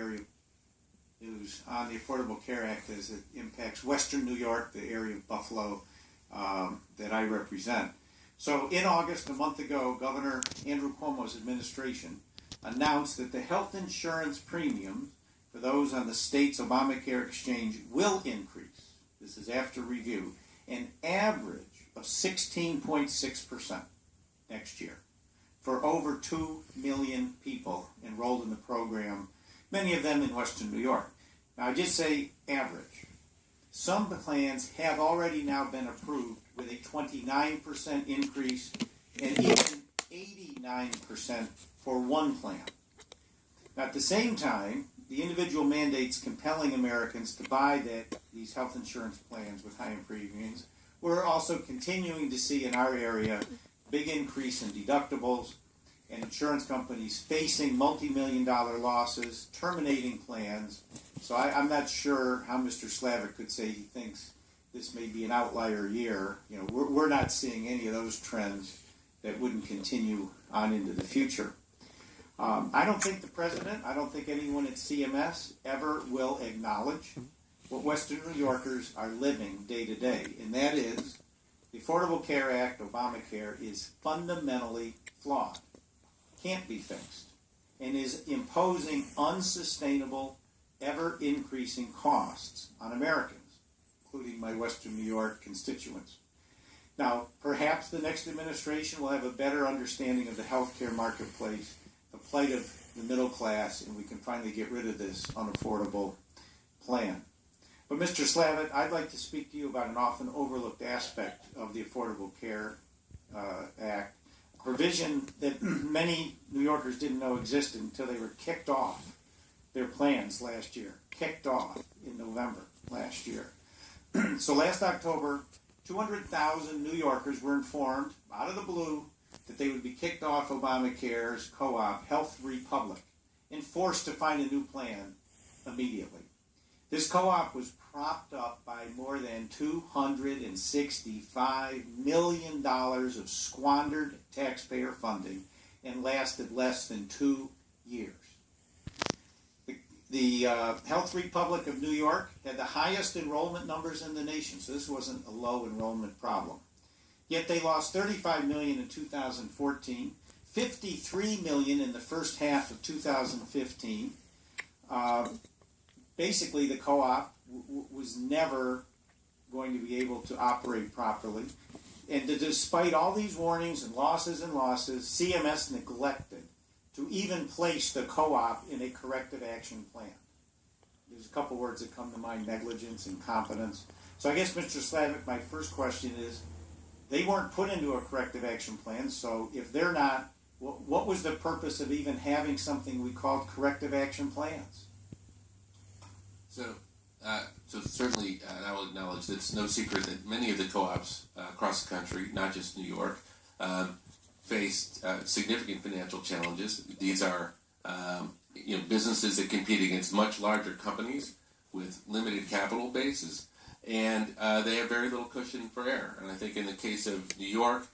area news on the Affordable Care Act as it impacts Western New York, the area of Buffalo that I represent. So in August, a month ago, Governor Andrew Cuomo's administration announced that the health insurance premiums for those on the state's Obamacare exchange will increase. This is after review, an average of 16.6% next year for over 2 million people enrolled in the program, many of them in Western New York. Now, I just say average. Some plans have already now been approved with a 29% increase and even 89% for one plan. Now, at the same time, the individual mandates compelling Americans to buy these health insurance plans with high premiums. We're also continuing to see in our area big increase in deductibles and insurance companies facing multi-million-dollar losses, terminating plans. So I'm not sure how Mr. Slavic could say he thinks this may be an outlier year. You know, we're not seeing any of those trends that wouldn't continue on into the future. I don't think the president, I don't think anyone at CMS ever will acknowledge what Western New Yorkers are living day to day, and that is the Affordable Care Act, Obamacare, is fundamentally flawed, can't be fixed, and is imposing unsustainable, ever-increasing costs on Americans, including my Western New York constituents. Now, perhaps the next administration will have a better understanding of the healthcare marketplace, the plight of the middle class, and we can finally get rid of this unaffordable plan. But Mr. Slavitt, I'd like to speak to you about an often overlooked aspect of the Affordable Care Act, a provision that many New Yorkers didn't know existed until they were kicked off their plans last year, kicked off in November last year. So last October, 200,000 New Yorkers were informed out of the blue that they would be kicked off Obamacare's co-op, Health Republic, and forced to find a new plan immediately. This co-op was propped up by more than $265 million of squandered taxpayer funding and lasted less than 2 years. The Health Republic of New York had the highest enrollment numbers in the nation, so this wasn't a low enrollment problem. Yet they lost $35 million in 2014, $53 million in the first half of 2015. Basically, the co-op was never going to be able to operate properly. And despite all these warnings and losses, CMS neglected to even place the co-op in a corrective action plan. There's a couple words that come to mind: negligence, incompetence. So I guess, Mr. Slavic, my first question is, they weren't put into a corrective action plan, so if they're not, what was the purpose of even having something we called corrective action plans? So certainly, I will acknowledge that it's no secret that many of the co-ops across the country, not just New York, faced significant financial challenges. These are businesses that compete against much larger companies with limited capital bases, and they have very little cushion for error. And I think in the case of New York,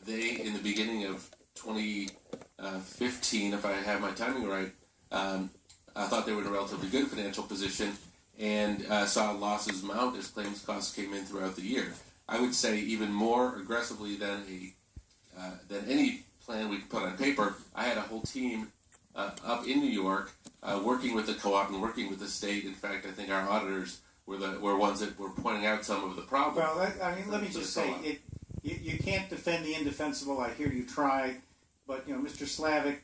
they, in the beginning of 2015, if I have my timing right, I thought they were in a relatively good financial position and saw losses mount as claims costs came in throughout the year. I would say even more aggressively than any plan we could put on paper, I had a whole team up in New York working with the co-op and working with the state. In fact, I think our auditors were ones that were pointing out some of the problems. Well, let me just say, you can't defend the indefensible. I hear you try, but Mr. Slavic,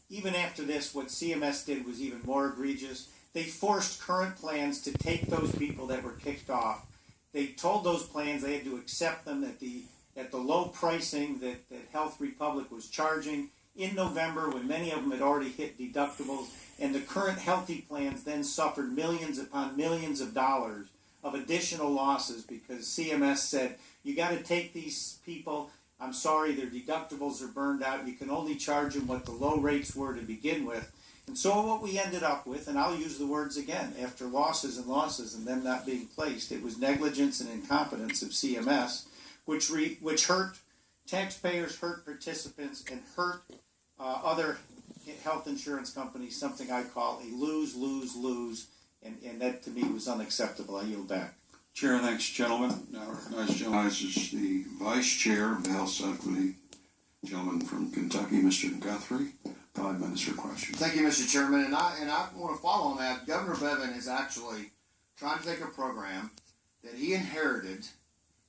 even after this, what CMS did was even more egregious. They forced current plans to take those people that were kicked off. They told those plans they had to accept them at the low pricing that Health Republic was charging in November, when many of them had already hit deductibles, and the current healthy plans then suffered millions upon millions of dollars of additional losses because CMS said, you got to take these people, I'm sorry, their deductibles are burned out, you can only charge them what the low rates were to begin with. And so what we ended up with, and I'll use the words again, after losses and them not being placed, it was negligence and incompetence of CMS, which hurt taxpayers, hurt participants, and hurt other health insurance companies something I call a lose-lose-lose, and that to me was unacceptable. I yield back. Chair, thanks, gentlemen. Now recognizes the Vice Chair of the Health Subcommittee, gentleman from Kentucky, Mr. Guthrie. 5 minutes for questions. Thank you, Mr. Chairman. And I want to follow on that. Governor Bevin is actually trying to take a program that he inherited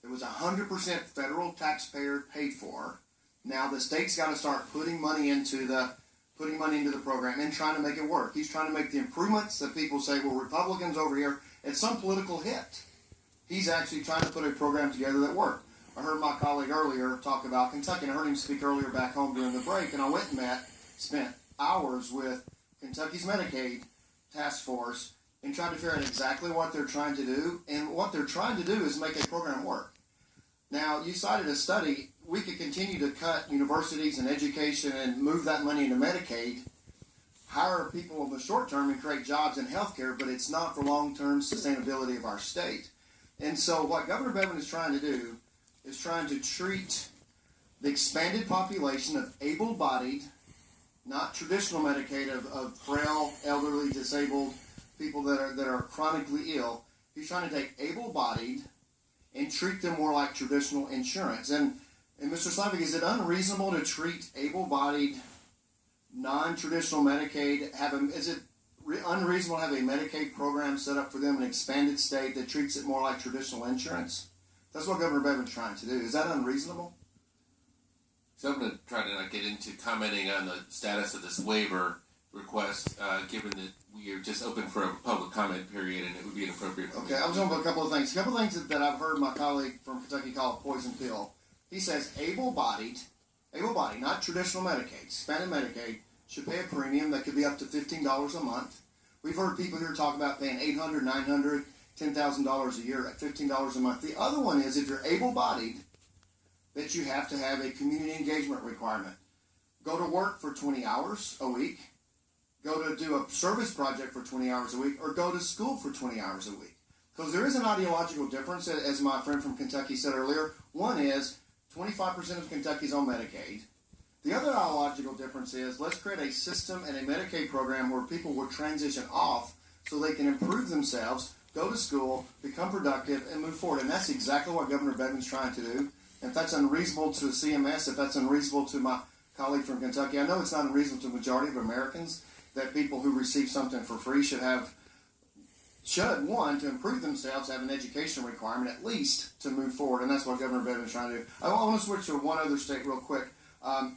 that was 100% federal taxpayer paid for. Now the state's got to start putting money into the program and trying to make it work. He's trying to make the improvements that people say, well, Republicans over here, it's some political hit. He's actually trying to put a program together that worked. I heard my colleague earlier talk about Kentucky, and I heard him speak earlier back home during the break, and I went and spent hours with Kentucky's Medicaid task force and tried to figure out exactly what they're trying to do, and what they're trying to do is make a program work. Now, you cited a study. We could continue to cut universities and education and move that money into Medicaid, hire people in the short term and create jobs in healthcare, but it's not for long-term sustainability of our state. And so what Governor Bevin is trying to do is trying to treat the expanded population of able-bodied, not traditional Medicaid, of frail, elderly, disabled people that are chronically ill. He's trying to take able-bodied and treat them more like traditional insurance. And Mr. Slavik, is it unreasonable to treat able-bodied, non-traditional Medicaid? Is it unreasonable to have a Medicaid program set up for them in an expanded state that treats it more like traditional insurance? That's what Governor Bevin's trying to do. Is that unreasonable? So I'm going to try to not get into commenting on the status of this waiver request, given that we are just open for a public comment period, and it would be inappropriate for me. Okay, I was talking about a couple of things. A couple of things that I've heard my colleague from Kentucky call a poison pill. He says able-bodied, not traditional Medicaid, expanded Medicaid, should pay a premium that could be up to $15 a month. We've heard people here talk about paying $800, $900, $10,000 a year at $15 a month. The other one is, if you're able-bodied, that you have to have a community engagement requirement. Go to work for 20 hours a week, go to do a service project for 20 hours a week, or go to school for 20 hours a week. Because there is an ideological difference, as my friend from Kentucky said earlier. One is 25% of Kentucky's on Medicaid. The other ideological difference is, let's create a system and a Medicaid program where people will transition off so they can improve themselves, go to school, become productive, and move forward. And that's exactly what Governor Bevin's trying to do. If that's unreasonable to CMS, if that's unreasonable to my colleague from Kentucky, I know it's not unreasonable to the majority of Americans that people who receive something for free should, one, to improve themselves, have an education requirement at least to move forward. And that's what Governor Bevin's trying to do. I want to switch to one other state real quick.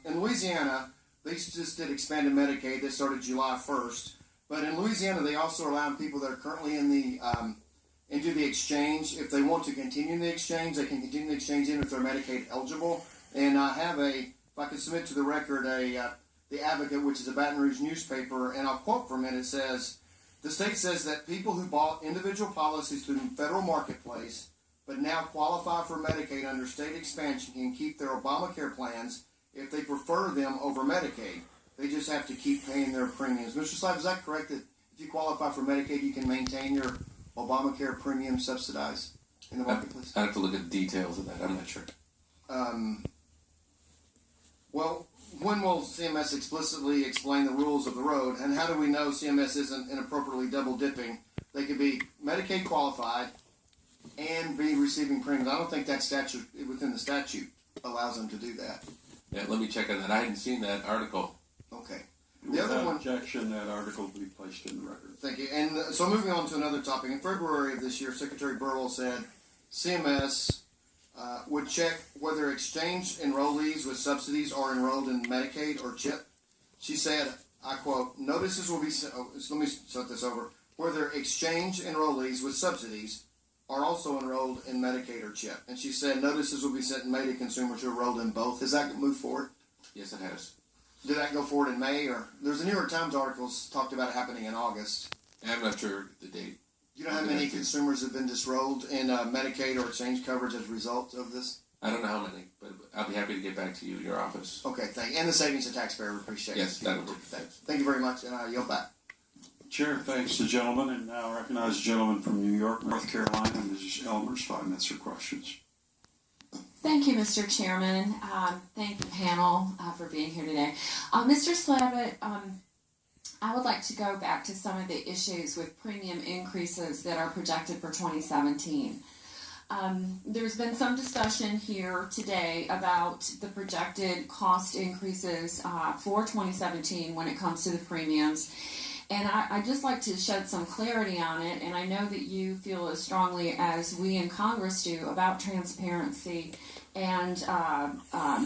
In Louisiana, they just did expanded Medicaid. They started July 1st. But in Louisiana, they also allow people that are currently into the exchange. If they want to continue the exchange, they can continue the exchange even if they're Medicaid eligible. And I have if I could submit to the record, the Advocate, which is a Baton Rouge newspaper, and I'll quote from it. It says, the state says that people who bought individual policies through the federal marketplace but now qualify for Medicaid under state expansion can keep their Obamacare plans if they prefer them over Medicaid. They just have to keep paying their premiums. Mr. Slav, is that correct, that if you qualify for Medicaid, you can maintain your Obamacare premium subsidized in the marketplace? I have to look at the details of that. I'm not sure. Well, when will CMS explicitly explain the rules of the road, and how do we know CMS isn't inappropriately double dipping? They could be Medicaid qualified and be receiving premiums. I don't think that statute within the statute allows them to do that. Yeah, let me check on that. I hadn't seen that article. Okay. Without objection, that article will be placed in the record. Thank you. And so moving on to another topic. In February of this year, Secretary Burwell said CMS would check whether exchange enrollees with subsidies are enrolled in Medicaid or CHIP. She said, I quote, notices will be sent, let me start this over, whether exchange enrollees with subsidies are also enrolled in Medicaid or CHIP. And she said notices will be sent in May to consumers who are enrolled in both. Has that moved forward? Yes, it has. Did that go forward in May? Or there's a New York Times article talked about it happening in August. I'm not sure the date. You know how many consumers have been disenrolled in Medicaid or exchange coverage as a result of this? I don't know how many, but I'll be happy to get back to you in your office. Okay, thank you. And the savings to taxpayer, we appreciate it. Yes, that will work. Thank you very much, and I yield back. Chair, thanks to the gentleman, and now recognize the gentleman from New York, North Carolina, Mrs. Elmers, 5 minutes for questions. Thank you, Mr. Chairman. Thank the panel for being here today. Mr. Slavitt, I would like to go back to some of the issues with premium increases that are projected for 2017. There's been some discussion here today about the projected cost increases for 2017 when it comes to the premiums. And I'd just like to shed some clarity on it, and I know that you feel as strongly as we in Congress do about transparency and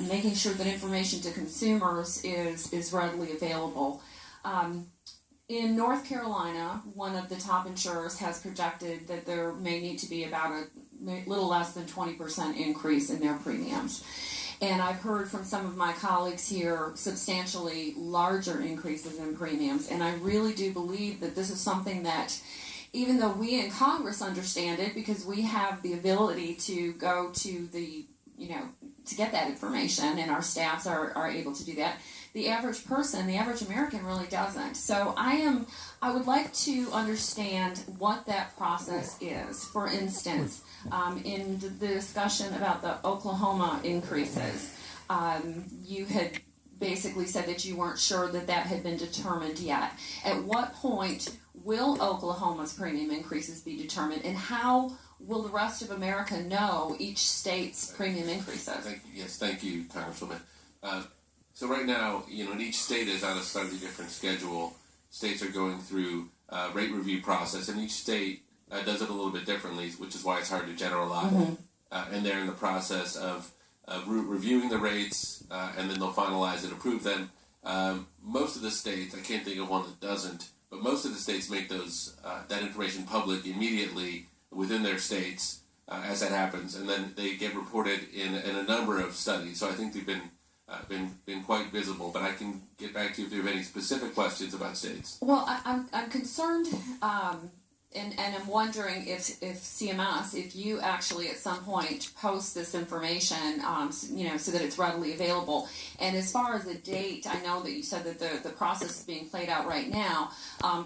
making sure that information to consumers is readily available. In North Carolina, one of the top insurers has projected that there may need to be about a little less than 20% increase in their premiums. And I've heard from some of my colleagues here substantially larger increases in premiums. And I really do believe that this is something that, even though we in Congress understand it because we have the ability to go to the, to get that information, and our staffs are able to do that, the average person, the average American really doesn't. So I would like to understand what that process is. For instance, in the discussion about the Oklahoma increases, you had basically said that you weren't sure that had been determined yet. At what point will Oklahoma's premium increases be determined, and how will the rest of America know each state's premium increases? Thank you, Congresswoman. So right now, and each state is on a slightly different schedule. States are going through a rate review process, and each state does it a little bit differently, which is why it's hard to generalize. Mm-hmm. And they're in the process of reviewing the rates, and then they'll finalize and approve them. Most of the states, I can't think of one that doesn't, but most of the states make that information public immediately within their states as that happens, and then they get reported in a number of studies. So I think they've been quite visible, but I can get back to you if you have any specific questions about states. Well, I'm concerned, and I'm wondering if CMS, if you actually at some point post this information, so that it's readily available. And as far as the date, I know that you said that the process is being played out right now.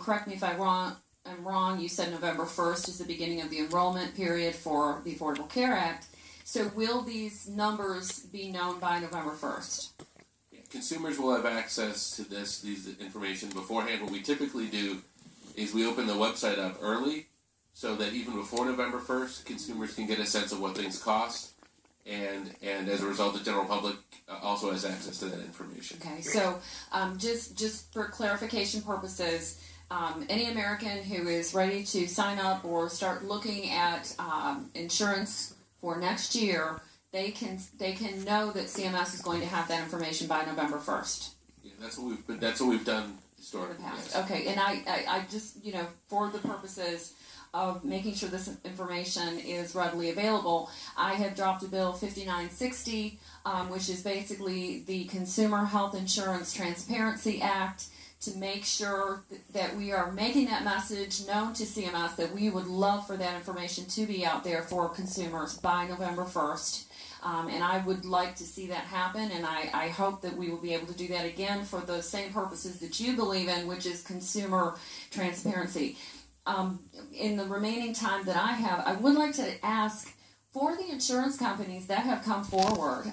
Correct me if I'm wrong. You said November 1st is the beginning of the enrollment period for the Affordable Care Act. So will these numbers be known by November 1st? Yeah, consumers will have access to these information beforehand. What we typically do is we open the website up early so that even before November 1st, consumers can get a sense of what things cost. And as a result, the general public also has access to that information. Okay, so just for clarification purposes, any American who is ready to sign up or start looking at insurance for next year, they can know that CMS is going to have that information by November 1st. Yeah, that's what we've done historically. Yes. Yes. Okay, and I just for the purposes of making sure this information is readily available, I have dropped a bill 5960, which is basically the Consumer Health Insurance Transparency Act, to make sure that we are making that message known to CMS that we would love for that information to be out there for consumers by November 1st. And I would like to see that happen, and I hope that we will be able to do that again for the same purposes that you believe in, which is consumer transparency. In the remaining time that I have, I would like to ask, for the insurance companies that have come forward,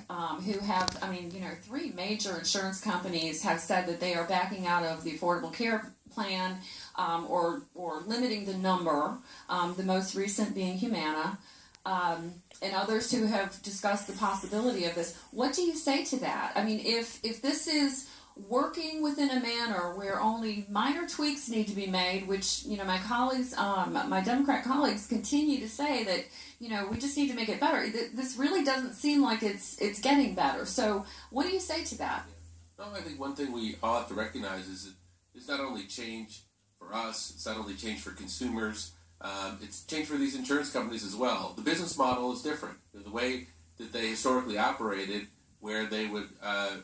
who have, 3 major insurance companies have said that they are backing out of the Affordable Care Plan, or limiting the number, the most recent being Humana, and others who have discussed the possibility of this. What do you say to that? I mean, if this is working within a manner where only minor tweaks need to be made, which, my colleagues, my Democrat colleagues continue to say that, we just need to make it better. This really doesn't seem like it's getting better. So what do you say to that? Yeah. I think one thing we all have to recognize is that it's not only change for us, it's not only change for consumers, it's change for these insurance companies as well. The business model is different. The way that they historically operated, where they would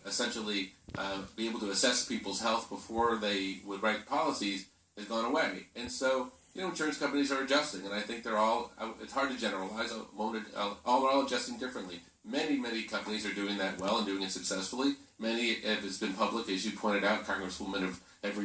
essentially be able to assess people's health before they would write policies, has gone away. And so, insurance companies are adjusting, and I think they're all, it's hard to generalize, all are all adjusting differently. Many companies are doing that well and doing it successfully. Many, as has been public, as you pointed out, Congresswoman, have